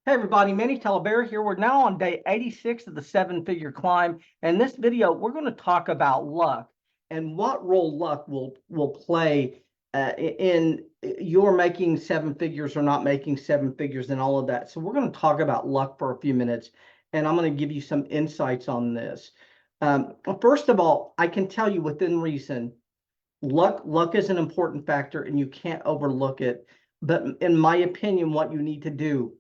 Hey everybody, Manny Telebear here. We're now on day 86 of the seven-figure climb. In this video, we're going to talk about luck and what role luck will play in your making seven figures or not making seven figures and all of that. So we're going to talk about luck for a few minutes, and I'm going to give you some insights on this. First of all, I can tell you within reason, luck is an important factor, and you can't overlook it. But in my opinion, what you need to do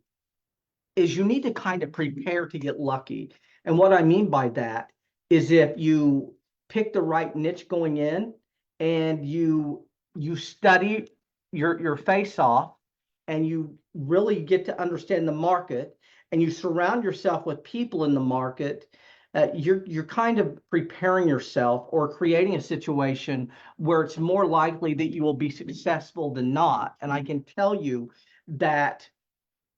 is you need to kind of prepare to get lucky. And what I mean by that is if you pick the right niche going in and you study your face off and you really get to understand the market and you surround yourself with people in the market, you're kind of preparing yourself or creating a situation where it's more likely that you will be successful than not. And I can tell you that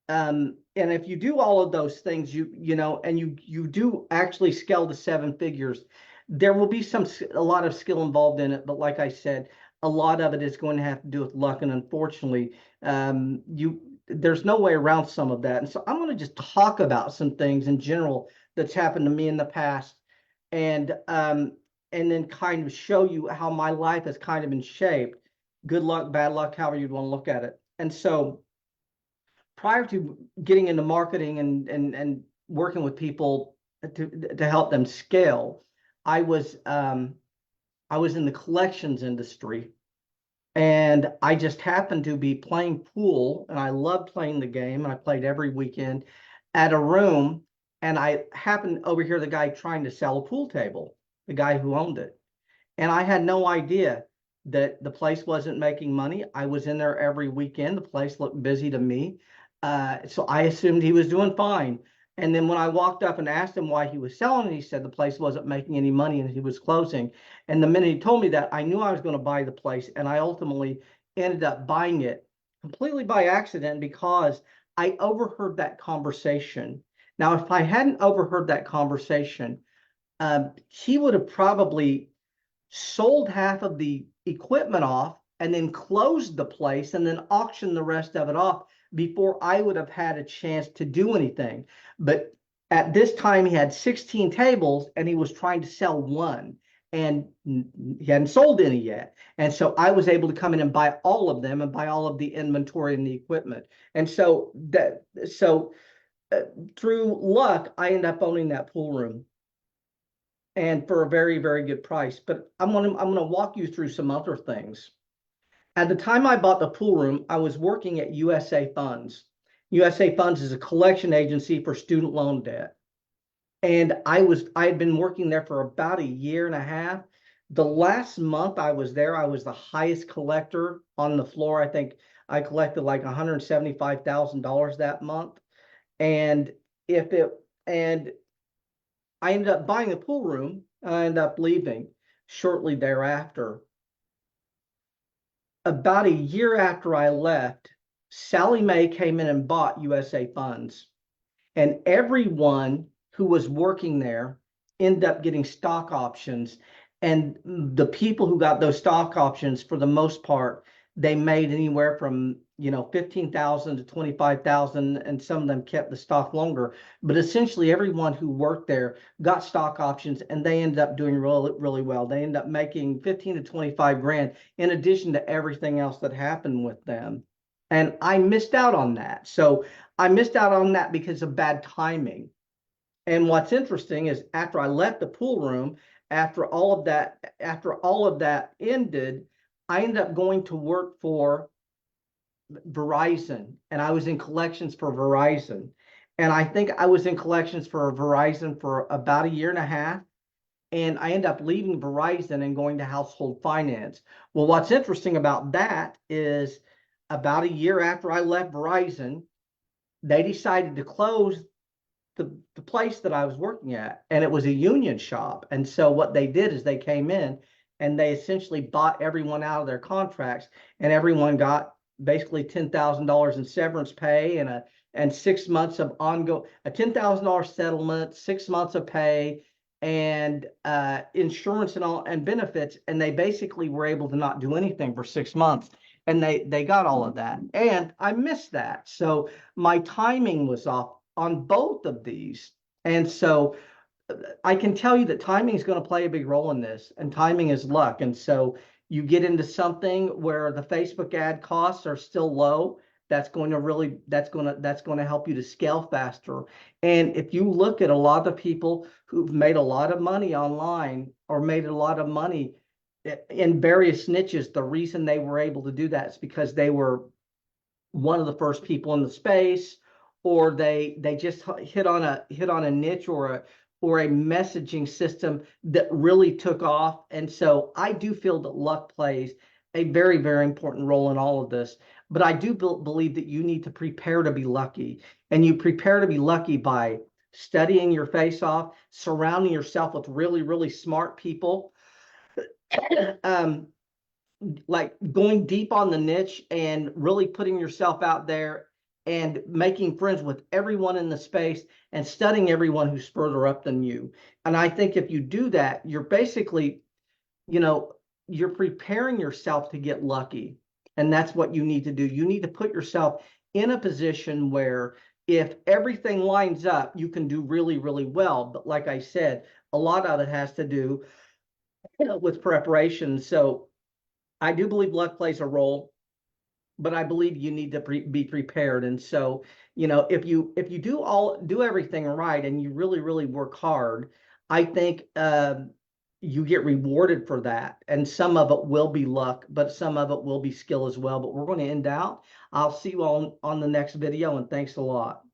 and if you do all of those things, and you do actually scale to seven figures, there will be a lot of skill involved in it. But like I said, a lot of it is going to have to do with luck, and unfortunately, there's no way around some of that. And so I'm going to just talk about some things in general that's happened to me in the past, and then kind of show you how my life has kind of been shaped. Good luck, bad luck, however you'd want to look at it. And so prior to getting into marketing and working with people to help them scale, I was I was in the collections industry, and I just happened to be playing pool, and I loved playing the game, and I played every weekend at a room, and I happened to overhear the guy trying to sell a pool table, the guy who owned it, and I had no idea that the place wasn't making money. I was in there every weekend. The place looked busy to me. So I assumed he was doing fine. And then when I walked up and asked him why he was selling it, he said the place wasn't making any money and he was closing. And the minute he told me that, I knew I was going to buy the place. And I ultimately ended up buying it completely by accident because I overheard that conversation. Now, if I hadn't overheard that conversation, he would have probably sold half of the equipment off and then closed the place and then auctioned the rest of it off before I would have had a chance to do anything. But at this time, he had 16 tables and he was trying to sell one, and he hadn't sold any yet. And so I was able to come in and buy all of them and buy all of the inventory and the equipment. And so through luck, I ended up owning that pool room, and for a very, very good price. But I'm gonna walk you through some other things. At the time I bought the pool room, I was working at USA Funds. USA Funds is a collection agency for student loan debt. And I had been working there for about a year and a half. The last month I was there, I was the highest collector on the floor. I think I collected like $175,000 that month. And if it and I ended up buying the pool room. I ended up leaving shortly thereafter. About a year after I left, Sally Mae came in and bought USA Funds. And everyone who was working there ended up getting stock options. And the people who got those stock options, for the most part, they made anywhere from 15,000 to 25,000, and some of them kept the stock longer. But essentially, everyone who worked there got stock options, and they ended up doing really, really well. They ended up making 15 to 25 grand in addition to everything else that happened with them. And I missed out on that. So I missed out on that because of bad timing. And what's interesting is after I left the pool room, after all of that ended, I ended up going to work for Verizon, and I was in collections for Verizon. And I think I was in collections for Verizon for about a year and a half. And I ended up leaving Verizon and going to household finance. Well, what's interesting about that is about a year after I left Verizon, they decided to close the place that I was working at, and it was a union shop. And so what they did is they came in and they essentially bought everyone out of their contracts, and everyone got basically $10,000 in severance pay and 6 months of a $10,000 settlement, 6 months of pay, and insurance and all and benefits. And they basically were able to not do anything for 6 months. and they got all of that, and I missed that. So my timing was off on both of these. And so I can tell you that timing is going to play a big role in this, and timing is luck. And so you get into something where the Facebook ad costs are still low. That's going to help you to scale faster. And if you look at a lot of people who've made a lot of money online or made a lot of money in various niches, the reason they were able to do that is because they were one of the first people in the space, or they just hit on a niche or a messaging system that really took off. And so I do feel that luck plays a very, very important role in all of this. But I do believe that you need to prepare to be lucky. And you prepare to be lucky by studying your face off, surrounding yourself with really, really smart people, um, like going deep on the niche and really putting yourself out there and making friends with everyone in the space and studying everyone who's further up than you. And I think if you do that, you're basically, you know, you're preparing yourself to get lucky. And that's what you need to do. You need to put yourself in a position where if everything lines up, you can do really, really well. But like I said, a lot of it has to do, with preparation. So I do believe luck plays a role, but I believe you need to be prepared. And so, if you do everything right and you really, really work hard, I think you get rewarded for that. And some of it will be luck, but some of it will be skill as well. But we're going to end out. I'll see you on the next video, and thanks a lot.